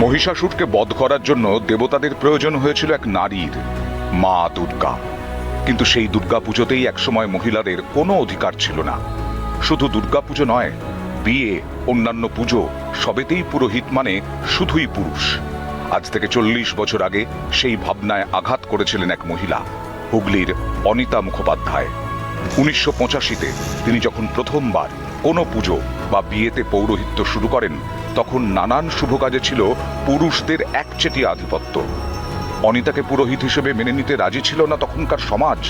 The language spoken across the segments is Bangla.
মহিষাসুরকে বধ করার জন্য দেবতাদের প্রয়োজন হয়েছিল এক নারীর, মা দুর্গা। কিন্তু সেই দুর্গা পুজোতেই একসময় মহিলাদের কোনো অধিকার ছিল না। শুধু দুর্গা পুজো নয়, বিয়ে, অন্যান্য পুজো সবেতেই পুরোহিত মানে শুধুই পুরুষ। আজ থেকে 40 বছর আগে সেই ভাবনায় আঘাত করেছিলেন এক মহিলা, হুগলির অনিতা মুখোপাধ্যায়। 1985-তে তিনি যখন প্রথমবার কোনো পুজো বা বিয়েতে পৌরোহিত্য শুরু করেন, তখন নানান শুভ কাজে ছিল পুরুষদের একচেটিয়া আধিপত্য। অনিতাকে পুরোহিত হিসেবে মেনে নিতে রাজি ছিল না তখনকার সমাজ।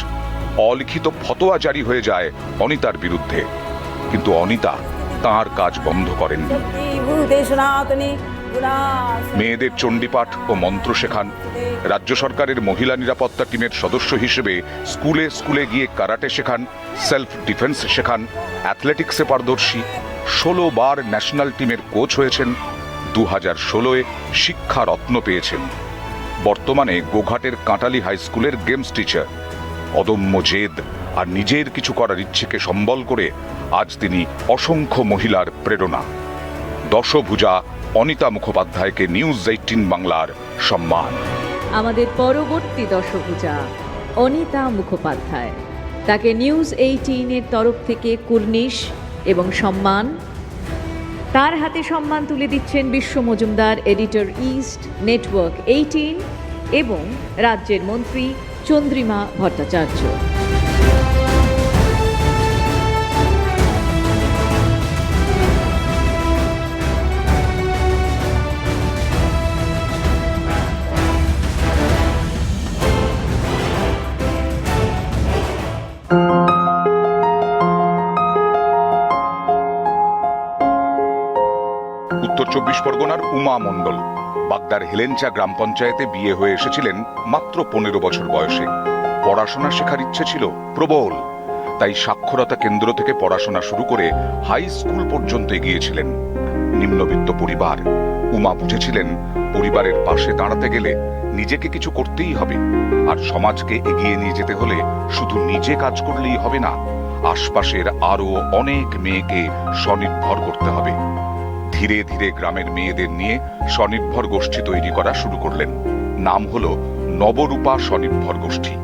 অলিখিত ফতোয়া জারি হয়ে যায় অনিতার বিরুদ্ধে। কিন্তু অনিতা তাঁর কাজ বন্ধ করেননি। মেয়েদের চণ্ডীপাঠ ও মন্ত্র শেখান। রাজ্য সরকারের মহিলা নিরাপত্তা টিমের সদস্য হিসেবে স্কুলে স্কুলে গিয়ে কারাটে শেখান, সেলফ ডিফেন্স শেখান, অ্যাথলেটিক্সে পারদর্শী। 16 বার ন্যাশনাল টিমের কোচ হয়েছেন। 2016-এ শিক্ষা রত্ন পেয়েছেন। বর্তমানে গোঘাটের কাঁটালি হাই স্কুলের গেমস টিচার। অদম্য জেদ আর নিজের কিছু করার ইচ্ছেকে সম্বল করে আজ তিনি অসংখ্য মহিলার প্রেরণা। দশভুজা অনিতা মুখোপাধ্যায়কে নিউজ 18 বাংলার সম্মান। আমাদের পরবর্তী দশভুজা অনিতা মুখোপাধ্যায়, তাকে নিউজ 18-এর তরফ থেকে কুর্নিশ এবং সম্মান। তার হাতে সম্মান তুলে দিচ্ছেন বিশ্ব মজুমদার, এডিটর, ইস্ট নেটওয়ার্ক 18 এবং রাজ্যের মন্ত্রী চন্দ্রিমা ভট্টাচার্য। উত্তর 24 পরগনার উমা মণ্ডল বাগদার হেলেঞ্চা গ্রাম পঞ্চায়েতে বিয়ে হয়ে এসেছিলেন মাত্র 15 বছর বয়সে। পড়াশোনা শেখার ইচ্ছে ছিল প্রবল, তাই সাক্ষরতা কেন্দ্র থেকে পড়াশোনা শুরু করে হাই স্কুল পর্যন্ত এগিয়েছিলেন। নিম্নবিত্ত পরিবার, উমা বুঝেছিলেন পরিবারের পাশে দাঁড়াতে গেলে নিজেকে কিছু করতেই হবে। আর সমাজকে এগিয়ে নিয়ে যেতে হলে শুধু নিজে কাজ করলেই হবে না, আশপাশের আরো অনেক মেয়েকে স্বনির্ভর করতে হবে। ধীরে ধীরে গ্রামের মেয়েদের নিয়ে স্বনির্ভর গোষ্ঠী তৈরি করা শুরু করলেন। নাম হলো নবরূপা স্বনির্ভর গোষ্ঠী।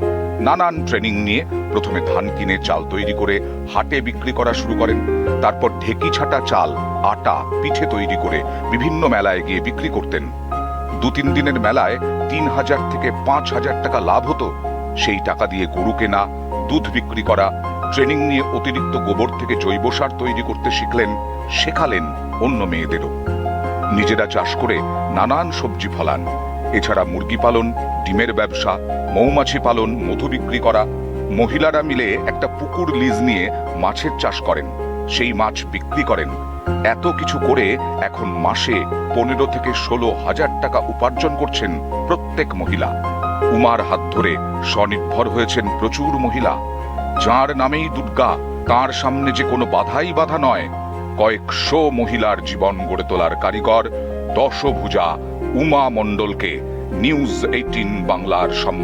নানান ট্রেনিং নিয়ে প্রথমে ধান কিনে চাল তৈরি করে হাটে বিক্রি করা শুরু করেন। তারপর ঢেকি ছাটা চাল, আটা, পিঠে তৈরি করে বিভিন্ন মেলায় গিয়ে বিক্রি করতেন। 2-3 দিনের মেলায় 3000 থেকে 5000 টাকা লাভ হতো। সেই টাকা দিয়ে গরু কেনা, দুধ বিক্রি করা, ট্রেনিং নিয়ে অতিরিক্ত গোবর থেকে জৈব সার তৈরি করতে শিখলেন, শেখালেন অন্য মেয়েদেরও। নিজেরা চাষ করে নানান সবজি ফলান। এছাড়া মুরগি পালন, ডিমের ব্যবসা, মৌমাছি পালন, মধু বিক্রি করা। মহিলারা মিলে একটা পুকুর লিজ নিয়ে মাছের চাষ করেন, সেই মাছ বিক্রি করেন। এত কিছু করে এখন মাসে 15 থেকে 16,000 টাকা উপার্জন করছেন প্রত্যেক মহিলা। উমার হাত ধরে স্বনির্ভর হয়েছেন প্রচুর মহিলা। যার নামেই দুর্গা, তার সামনে যে কোনো বাধাই বাধা নয়। কয়েকশো মহিলার জীবন গড়ে তোলার কারিগর দশভুজা উমা মণ্ডলকে নিউজ 18 বাংলার সম্মান।